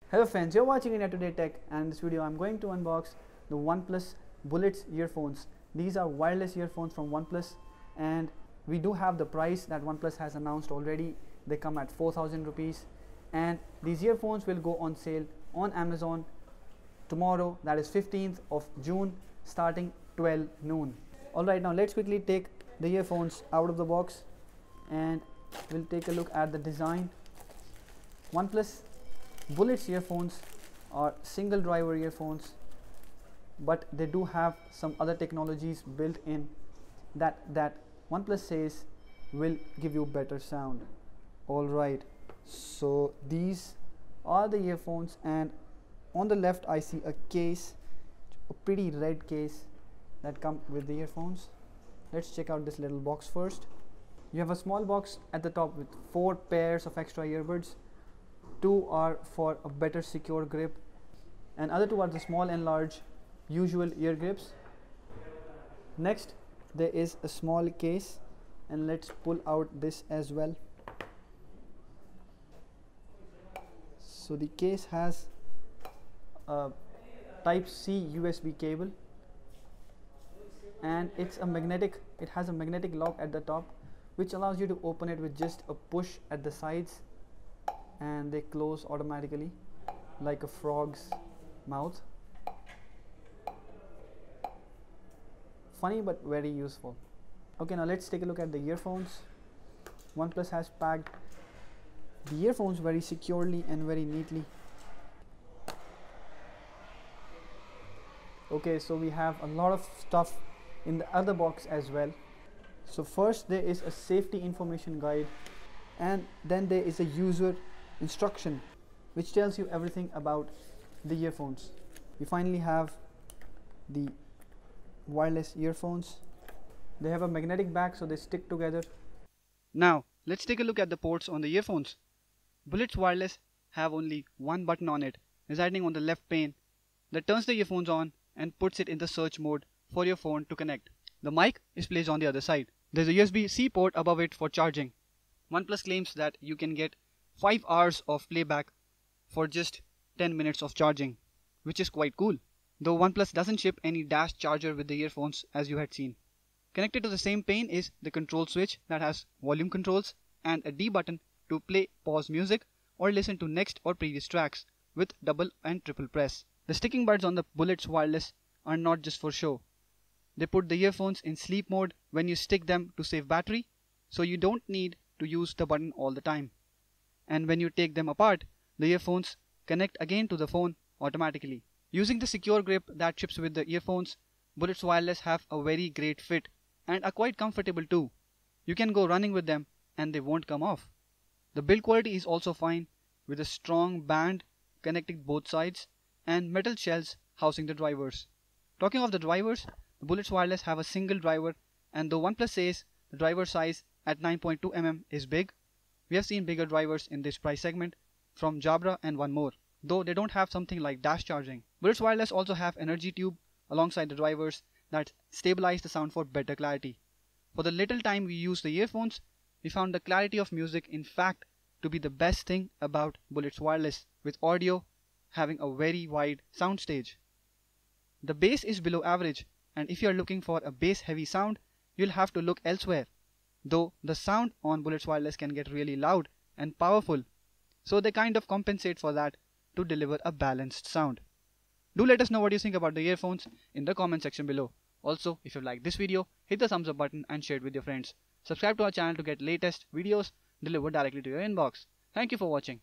Hello friends, you're watching India Today Tech, and in this video I'm going to unbox the OnePlus Bullets earphones. These are wireless earphones from OnePlus, and we do have the price that OnePlus has announced already. They come at 4,000 rupees, and these earphones will go on sale on Amazon tomorrow, that is 15th of June, starting 12 noon. Alright, now let's quickly take the earphones out of the box and we'll take a look at the design. OnePlus Bullets earphones are single driver earphones, but they do have some other technologies built in that OnePlus says will give you better sound. Alright, so these are the earphones, and on the left I see a case, a pretty red case that comes with the earphones. Let's check out this little box first. You have a small box at the top with 4 pairs of extra earbuds. 2 are for a better secure grip, and other 2 are the small and large usual ear grips. Next there is a small case, and let's pull out this as well. So the case has a type C USB cable, and it has a magnetic lock at the top, which allows you to open it with just a push at the sides, and they close automatically like a frog's mouth. Funny but very useful. Okay, now let's take a look at the earphones. OnePlus has packed the earphones very securely and very neatly. Okay, so we have a lot of stuff in the other box as well. So first there is a safety information guide, and then there is a user instruction which tells you everything about the earphones. We finally have the wireless earphones. They have a magnetic back, so they stick together. Now let's take a look at the ports on the earphones. Bullets Wireless have only one button on it, residing on the left pane, that turns the earphones on and puts it in the search mode for your phone to connect. The mic is placed on the other side. There's a USB-C port above it for charging. OnePlus claims that you can get 5 hours of playback for just 10 minutes of charging, which is quite cool. Though OnePlus doesn't ship any dash charger with the earphones as you had seen. Connected to the same pane is the control switch that has volume controls and a D button to play, pause music, or listen to next or previous tracks with double and triple press. The sticking buds on the Bullets Wireless are not just for show. They put the earphones in sleep mode when you stick them to save battery, so you don't need to use the button all the time. And when you take them apart, the earphones connect again to the phone automatically. Using the secure grip that ships with the earphones, Bullets Wireless have a very great fit and are quite comfortable too. You can go running with them and they won't come off. The build quality is also fine, with a strong band connecting both sides and metal shells housing the drivers. Talking of the drivers, the Bullets Wireless have a single driver, and though OnePlus says the driver size at 9.2 mm is big, we have seen bigger drivers in this price segment from Jabra and one more, though they don't have something like dash charging. Bullets Wireless also have energy tube alongside the drivers that stabilize the sound for better clarity. For the little time we used the earphones, we found the clarity of music in fact to be the best thing about Bullets Wireless, with audio having a very wide soundstage. The bass is below average, and if you are looking for a bass heavy sound, you'll have to look elsewhere. Though the sound on Bullets Wireless can get really loud and powerful, so they kind of compensate for that to deliver a balanced sound. Do let us know what you think about the earphones in the comment section below. Also, if you liked this video, hit the thumbs up button and share it with your friends. Subscribe to our channel to get latest videos delivered directly to your inbox. Thank you for watching.